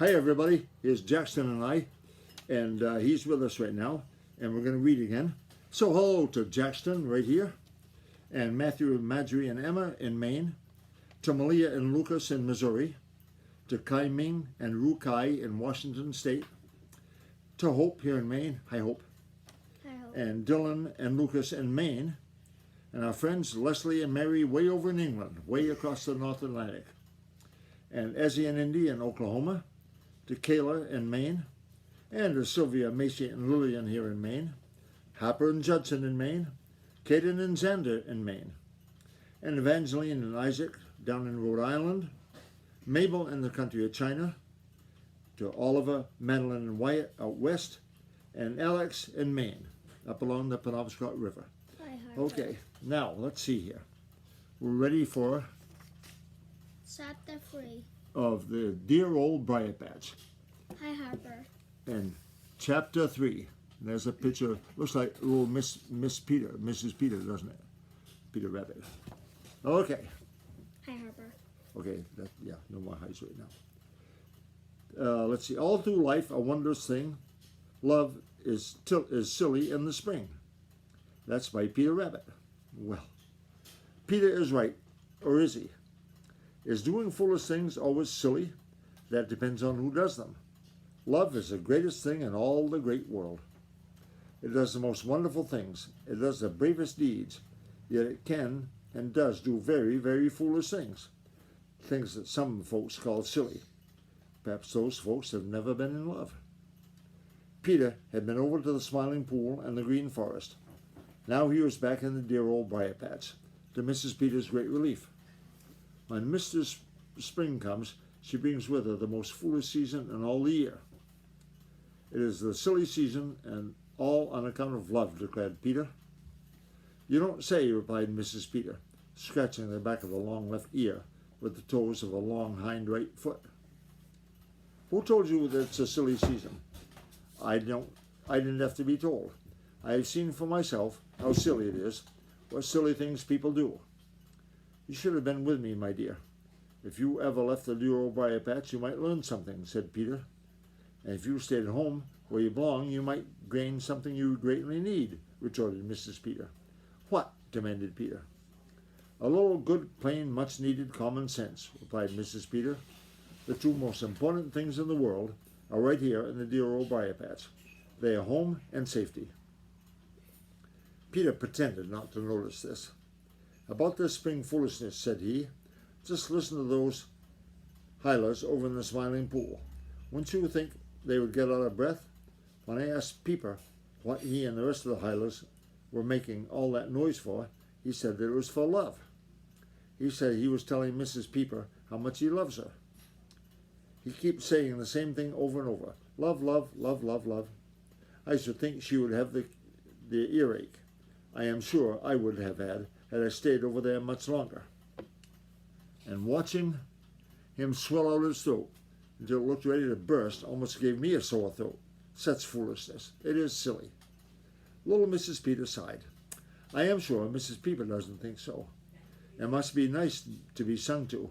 Hi everybody, here's Jackson and I, and he's with us right now, and we're going to read again. So hello to Jackson right here, and Matthew, Marjorie, and Emma in Maine, to Malia and Lucas in Missouri, to Kai Ming and Ru Kai in Washington State, to Hope here in Maine, hi Hope, and Dylan and Lucas in Maine, and our friends Leslie and Mary way over in England, way across the North Atlantic, and Ezzy and Indy in Oklahoma, to Kayla in Maine, and to Sylvia, Macy, and Lillian here in Maine, Harper and Judson in Maine, Caden and Xander in Maine, and Evangeline and Isaac down in Rhode Island, Mabel in the country of China, to Oliver, Madeline, and Wyatt out west, and Alex in Maine, up along the Penobscot River. Okay, now let's see here. We're ready for Chapter 3 of the Dear Old Briar Patch. Hi, Harper. And Chapter 3. There's a picture, looks like little Mrs. Peter, doesn't it? Peter Rabbit. Okay. Hi, Harper. Okay, no more highs right now. Let's see. All through life, a wondrous thing. Love is silly in the spring. That's by Peter Rabbit. Well, Peter is right, or is he? Is doing foolish things always silly? That depends on who does them. Love is the greatest thing in all the great world. It does the most wonderful things. It does the bravest deeds. Yet it can and does do very, very foolish things. Things that some folks call silly. Perhaps those folks have never been in love. Peter had been over to the Smiling Pool and the Green Forest. Now he was back in the dear old briar patch, to Mrs. Peter's great relief. When Mr. Spring comes, she brings with her the most foolish season in all the year. It is the silly season, and all on account of love, declared Peter. You don't say, replied Mrs. Peter, scratching the back of a long left ear with the toes of a long hind right foot. Who told you that it's a silly season? I didn't have to be told. I have seen for myself how silly it is, what silly things people do. You should have been with me, my dear. If you ever left the dear old briar patch, you might learn something, said Peter. And if you stayed at home where you belong, you might gain something you greatly need, retorted Mrs. Peter. What? Demanded Peter. A little good, plain, much-needed common sense, replied Mrs. Peter. The two most important things in the world are right here in the dear old briar patch. They are home and safety. Peter pretended not to notice this. About this spring foolishness, said he, just listen to those Hylas over in the Smiling Pool. Wouldn't you think they would get out of breath? When I asked Peeper what he and the rest of the Hylas were making all that noise for, he said that it was for love. He said he was telling Mrs. Peeper how much he loves her. He keeps saying the same thing over and over. Love, love, love, love, love. I should think she would have the earache. I am sure I would have had I stayed over there much longer. And watching him swell out his throat until it looked ready to burst almost gave me a sore throat. Such foolishness. It is silly. Little Mrs. Peter sighed. I am sure Mrs. Peter doesn't think so. It must be nice to be sung to.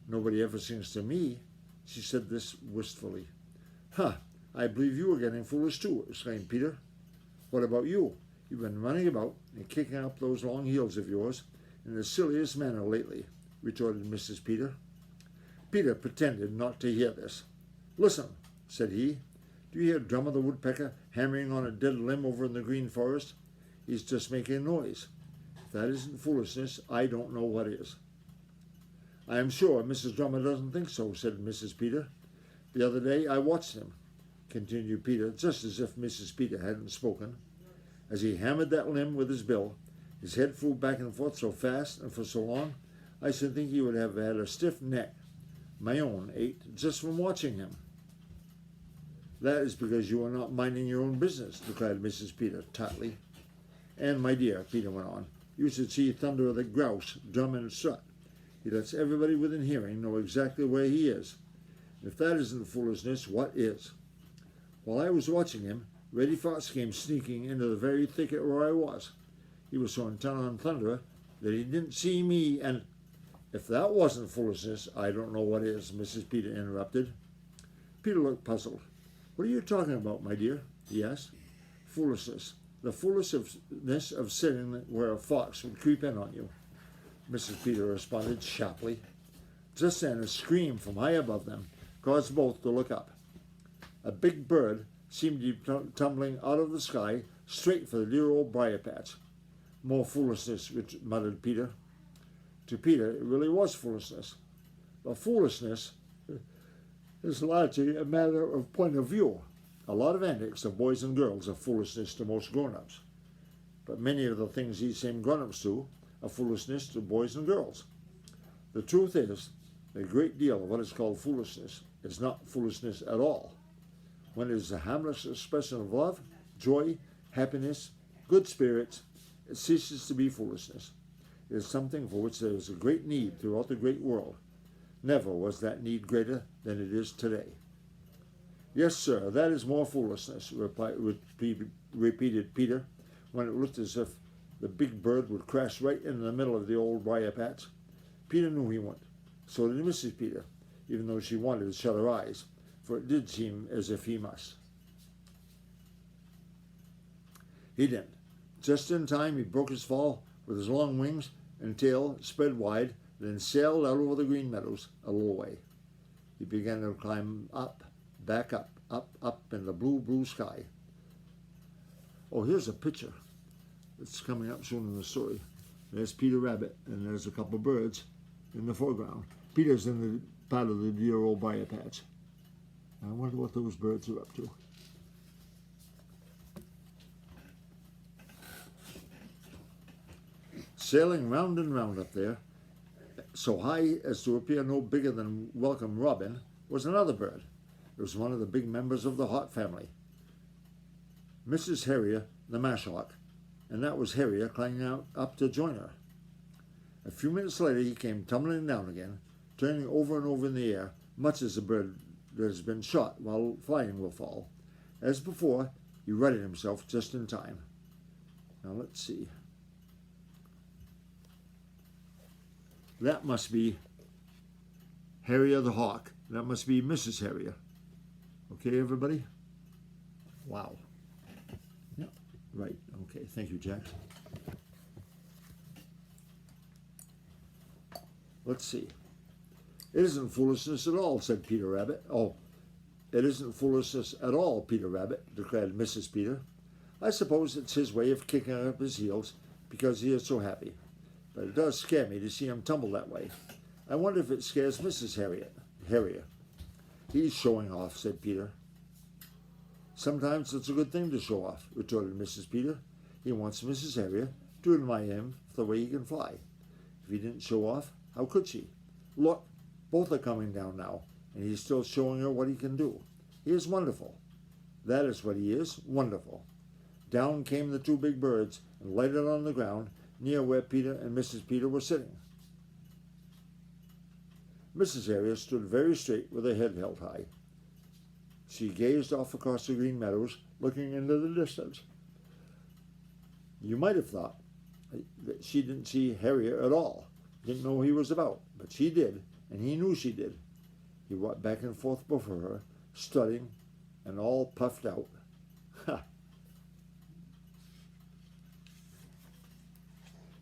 Nobody ever sings to me. She said this wistfully. Huh, I believe you are getting foolish too, exclaimed Peter. What about you? You've been running about and kicking up those long heels of yours in the silliest manner lately, retorted Mrs. Peter. Peter pretended not to hear this. Listen, said he. Do you hear Drummer the Woodpecker hammering on a dead limb over in the Green Forest? He's just making a noise. If that isn't foolishness, I don't know what is. I am sure Mrs. Drummer doesn't think so, said Mrs. Peter. The other day I watched him, continued Peter, just as if Mrs. Peter hadn't spoken. As he hammered that limb with his bill, his head flew back and forth so fast and for so long, I should think he would have had a stiff neck. My own ached just from watching him. That is because you are not minding your own business, declared Mrs. Peter tartly. And, my dear, Peter went on, you should see Thunder the Grouse drum and strut. He lets everybody within hearing know exactly where he is. If that isn't foolishness, what is? While I was watching him, Reddy Fox came sneaking into the very thicket where I was. He was so intent on Thunder that he didn't see me, and if that wasn't foolishness, I don't know what is, Mrs. Peter interrupted. Peter looked puzzled. "What are you talking about, my dear?" he asked. "Foolishness. The foolishness of sitting where a fox would creep in on you," Mrs. Peter responded sharply. Just then a scream from high above them caused both to look up. A big bird seemed to be tumbling out of the sky straight for the dear old briar patch. "More foolishness," muttered Peter. To Peter, it really was foolishness. But foolishness is largely a matter of point of view. A lot of antics of boys and girls are foolishness to most grown-ups. But many of the things these same grown-ups do are foolishness to boys and girls. The truth is, a great deal of what is called foolishness is not foolishness at all. When it is a harmless expression of love, joy, happiness, good spirits, it ceases to be foolishness. It is something for which there is a great need throughout the great world. Never was that need greater than it is today. "Yes, sir, that is more foolishness," repeated Peter, when it looked as if the big bird would crash right in the middle of the old briar patch. Peter knew he wouldn't. So did Mrs. Peter, even though she wanted to shut her eyes, for it did seem as if he must. He didn't. Just in time he broke his fall with his long wings and tail spread wide, then sailed out over the green meadows a little way. He began to climb up, back up, up in the blue, blue sky. Oh, here's a picture. It's coming up soon in the story. There's Peter Rabbit, and there's a couple birds in the foreground. Peter's in the part of the dear old briar patch. I wonder what those birds are up to. Sailing round and round up there, so high as to appear no bigger than Welcome Robin, was another bird. It was one of the big members of the hawk family, Mrs. Harrier the Marsh-hawk, and that was Harrier climbing out up to join her. A few minutes later he came tumbling down again, turning over and over in the air, much as a bird that has been shot while flying will fall. As before, he righted himself just in time. Now let's see. That must be Harrier the hawk. That must be Mrs. Harrier. Okay, everybody? Wow. Yeah, right. Okay, thank you, Jack. Let's see. "It isn't foolishness at all," said Peter Rabbit. "Oh, it isn't foolishness at all, Peter Rabbit," declared Mrs. Peter. "I suppose it's his way of kicking up his heels because he is so happy. But it does scare me to see him tumble that way. I wonder if it scares Mrs. Harrier." "He's showing off," said Peter. "Sometimes it's a good thing to show off," retorted Mrs. Peter. "He wants Mrs. Harrier to admire him for the way he can fly. If he didn't show off, how could she? Look, both are coming down now, and he's still showing her what he can do. He is wonderful. That is what he is, wonderful." Down came the two big birds and lighted on the ground near where Peter and Mrs. Peter were sitting. Mrs. Harrier stood very straight with her head held high. She gazed off across the green meadows, looking into the distance. You might have thought that she didn't see Harrier at all, didn't know who he was about, but she did, and he knew she did. He walked back and forth before her, strutting and all puffed out.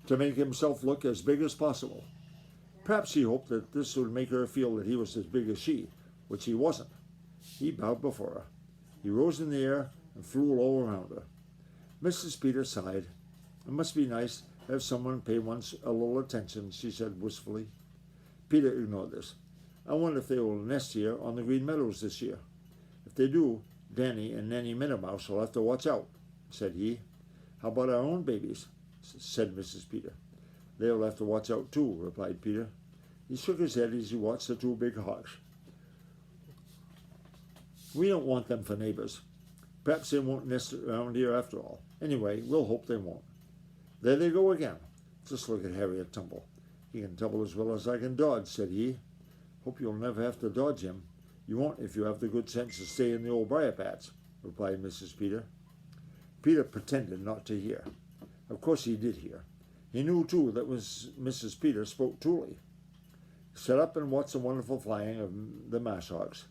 To make himself look as big as possible. Perhaps he hoped that this would make her feel that he was as big as she, which he wasn't. He bowed before her. He rose in the air and flew all around her. Mrs. Peter sighed. "It must be nice to have someone pay one a little attention," she said wistfully. Peter ignored this. "I wonder if they will nest here on the green meadows this year. If they do, Danny and Nanny Meadow Mouse will have to watch out," said he. "How about our own babies?" said Mrs. Peter. "They'll have to watch out too," replied Peter. He shook his head as he watched the two big hawks. "We don't want them for neighbors. Perhaps they won't nest around here after all. Anyway, we'll hope they won't. There they go again. Just look at Harriet tumble. He can tumble as well as I can dodge," said he. "Hope you'll never have to dodge him. You won't if you have the good sense to stay in the old briar patch," replied Mrs. Peter. Peter pretended not to hear. Of course he did hear. He knew, too, that Mrs. Peter spoke truly. He sat up and watched the wonderful flying of the marsh hawks.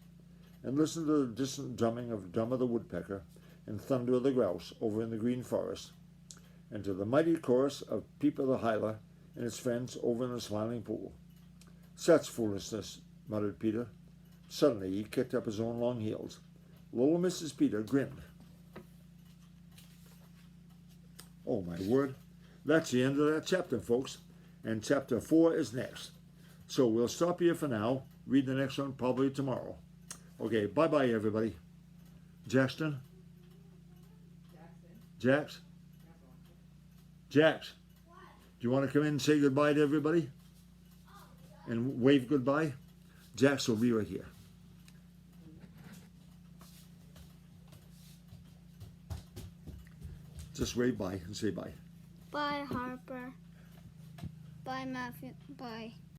and listened to the distant drumming of Drummer the woodpecker and thunder of the grouse over in the green forest, and to the mighty chorus of Peeper the hyla and his friends over in the Smiling Pool. Such foolishness, muttered Peter. Suddenly he kicked up his own long heels. Little Mrs. Peter grinned. Oh, my word. That's the end of that chapter, folks. And chapter 4 is next. So we'll stop here for now. Read the next one probably tomorrow. Okay, bye-bye, everybody. Jackson? Jax? Jax? Do you want to come in and say goodbye to everybody? And wave goodbye? Jax will be right here. Just wave bye and say bye. Bye, Harper. Bye, Matthew. Bye.